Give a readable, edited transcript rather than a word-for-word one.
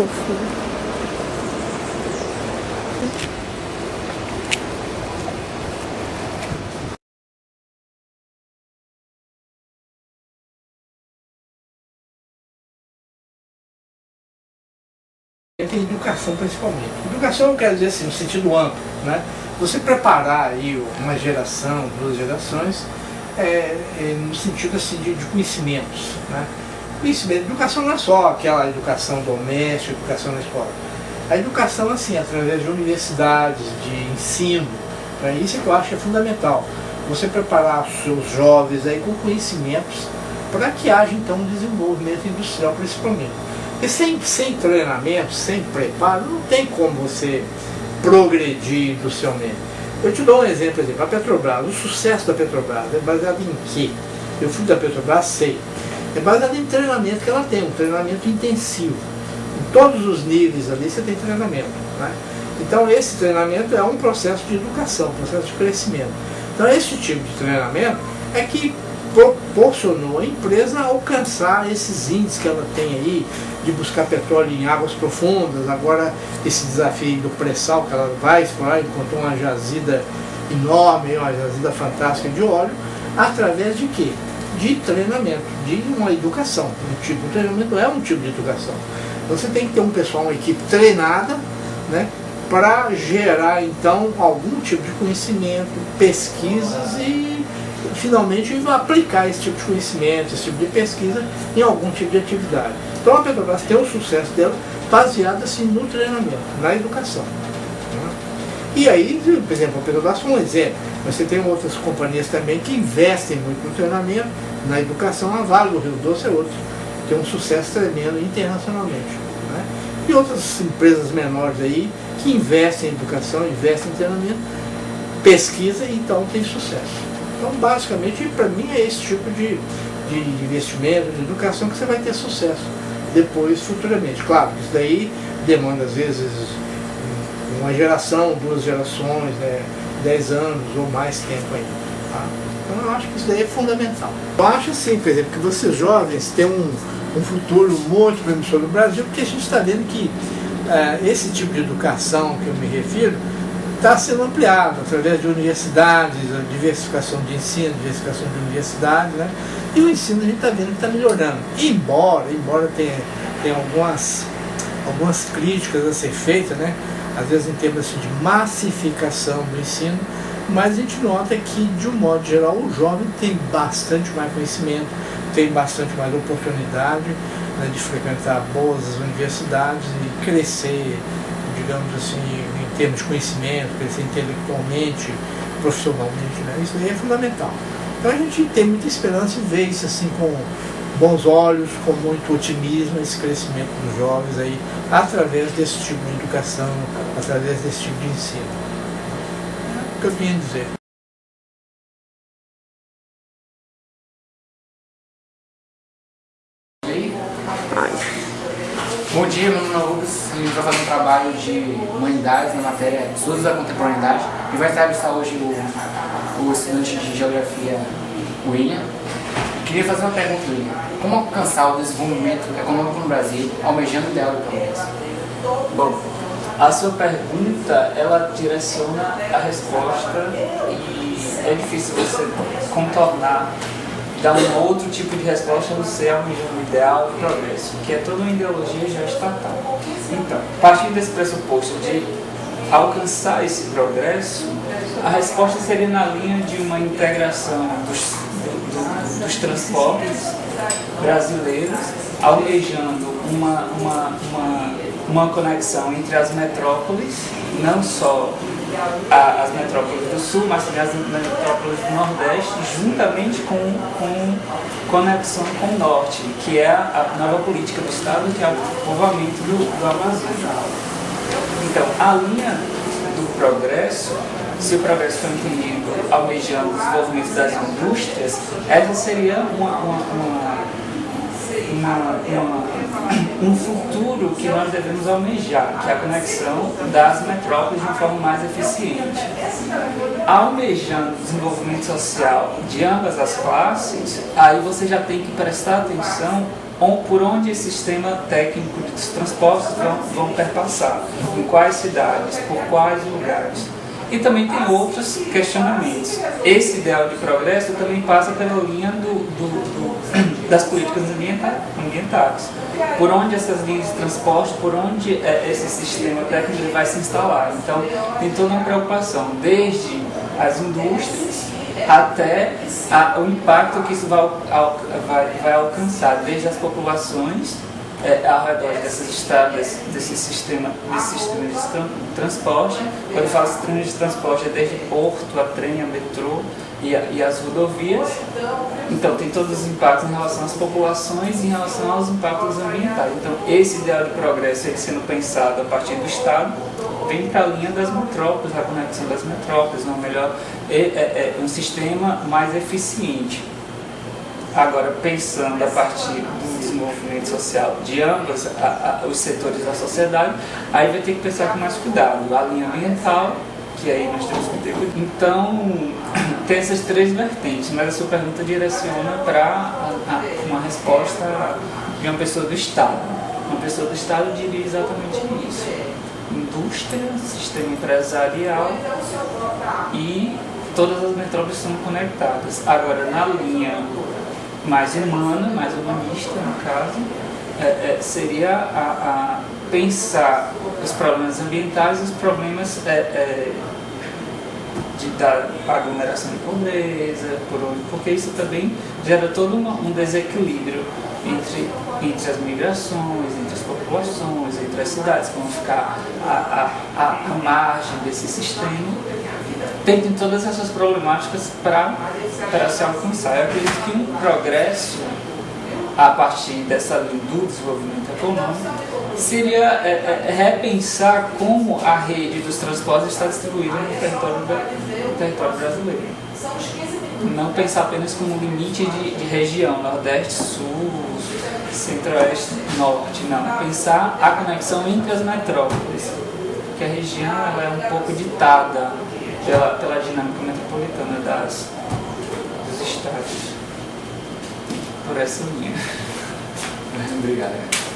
fofo. Tem educação principalmente. Educação eu quero dizer assim, no sentido amplo, né? Você preparar aí uma geração, duas gerações, no sentido assim de conhecimentos, né? Conhecimento, educação não é só aquela educação doméstica, educação na escola. A educação assim, através de universidades, de ensino, né? Isso é que eu acho que é fundamental. Você preparar os seus jovens aí com conhecimentos para que haja então um desenvolvimento industrial principalmente. E sem treinamento, sem preparo, não tem como você progredir industrialmente. Eu te dou um exemplo, a Petrobras, o sucesso da Petrobras é baseado em quê? Eu fui da Petrobras, sei. É baseado em treinamento que ela tem, um treinamento intensivo. Em todos os níveis ali você tem treinamento, né? Então esse treinamento é um processo de educação, um processo de crescimento. Então esse tipo de treinamento é que proporcionou a empresa alcançar esses índices que ela tem aí, de buscar petróleo em águas profundas, agora esse desafio do pré-sal que ela vai explorar, encontrou uma jazida enorme, uma jazida fantástica de óleo, através de quê? De treinamento, de uma educação. O treinamento é um tipo de educação. Então você tem que ter um pessoal, uma equipe treinada, né, para gerar então algum tipo de conhecimento, pesquisas e finalmente aplicar esse tipo de conhecimento, esse tipo de pesquisa em algum tipo de atividade. Então a Petrobras tem o sucesso dela baseado assim no treinamento, na educação. Né? E aí, por exemplo, a Petrobras foi um exemplo. Você tem outras companhias também que investem muito no treinamento, na educação. A Vale do Rio Doce é outra, que tem um sucesso tremendo internacionalmente. Né? E outras empresas menores aí que investem em educação, investem em treinamento, pesquisa e então tem sucesso. Então, basicamente, para mim é esse tipo de investimento, de educação que você vai ter sucesso depois, futuramente. Claro, isso daí demanda, às vezes, uma geração, duas gerações, né, 10 anos ou mais tempo ainda. Tá? Então, eu acho que isso daí é fundamental. Eu acho, assim, por exemplo, que vocês jovens têm um futuro muito promissor no Brasil, porque a gente está vendo que esse tipo de educação que eu me refiro está sendo ampliado através de universidades, a diversificação de ensino, diversificação de universidades, né? E o ensino a gente está vendo que está melhorando. Embora tenha algumas críticas a ser feitas, né? Às vezes em termos assim, de massificação do ensino, mas a gente nota que, de um modo geral, o jovem tem bastante mais conhecimento, tem bastante mais oportunidade, né, de frequentar boas universidades e crescer, digamos assim, em termos de conhecimento, crescer intelectualmente, profissionalmente, né? Isso aí é fundamental. Então a gente tem muita esperança em ver isso assim com bons olhos, com muito otimismo, esse crescimento dos jovens aí, através desse tipo de educação, através desse tipo de ensino. É o que eu tinha a dizer. Bom dia, meu nome é Lucas, a gente vai fazer um trabalho de humanidades na matéria Estudos da Contemporaneidade e vai entrevistar hoje o estudante de Geografia, William. Queria fazer uma pergunta, William. Como alcançar o desenvolvimento econômico no Brasil, almejando o ideal do progresso? Bom, a sua pergunta, ela direciona a resposta e é difícil você contornar, dar um outro tipo de resposta no ser almejando o ideal do progresso, que é toda uma ideologia já estatal. Então, partindo desse pressuposto de alcançar esse progresso, a resposta seria na linha de uma integração dos transportes brasileiros, almejando uma conexão entre as metrópoles, não só as metrópoles do Sul, mas também as metrópoles do Nordeste, juntamente com conexão com o Norte, que é a nova política do Estado, que é o povoamento do Amazonas. Então, a linha do progresso, se o progresso for entendido almejando o desenvolvimento das indústrias, essa seria uma um futuro que nós devemos almejar, que é a conexão das metrópoles de uma forma mais eficiente. Almejando o desenvolvimento social de ambas as classes, aí você já tem que prestar atenção por onde esse sistema técnico dos transportes vão perpassar, em quais cidades, por quais lugares. E também tem outros questionamentos. Esse ideal de progresso também passa pela linha das políticas ambientais. Por onde essas linhas de transporte, por onde esse sistema técnico vai se instalar. Então, tem toda uma preocupação, desde as indústrias até o impacto que isso vai alcançar, desde as populações ao redor dessas estradas, desse sistema de transporte. Quando eu falo sistema de transporte, é desde porto, a trem, a metrô e as rodovias. Então, tem todos os impactos em relação às populações e em relação aos impactos ambientais. Então, esse ideal de progresso, ele sendo pensado a partir do Estado, vem para a linha das metrópoles, a conexão das metrópoles, um sistema mais eficiente. Agora, pensando a partir do desenvolvimento social de ambos os setores da sociedade, aí vai ter que pensar com mais cuidado. A linha ambiental, que aí nós temos que ter cuidado. Então, tem essas três vertentes, mas a sua pergunta direciona para uma resposta de uma pessoa do Estado. Uma pessoa do Estado diria exatamente isso. Indústria, sistema empresarial e todas as metrópoles são conectadas. Agora, na linha mais humana, mais humanista, no caso, seria a pensar os problemas ambientais e os problemas da aglomeração de pobreza, porque isso também gera todo um desequilíbrio entre as migrações, entre as populações, entre as cidades, que vão ficar à margem desse sistema. Tem todas essas problemáticas para se alcançar. Eu acredito que um progresso a partir dessa linha do desenvolvimento econômico seria repensar como a rede dos transportes está distribuída no território brasileiro. Não pensar apenas como um limite de região, Nordeste, Sul, Centro-Oeste, Norte, não. Pensar a conexão entre as metrópoles, porque a região ela é um pouco ditada pela dinâmica metropolitana dos estados. Por essa linha. Obrigado.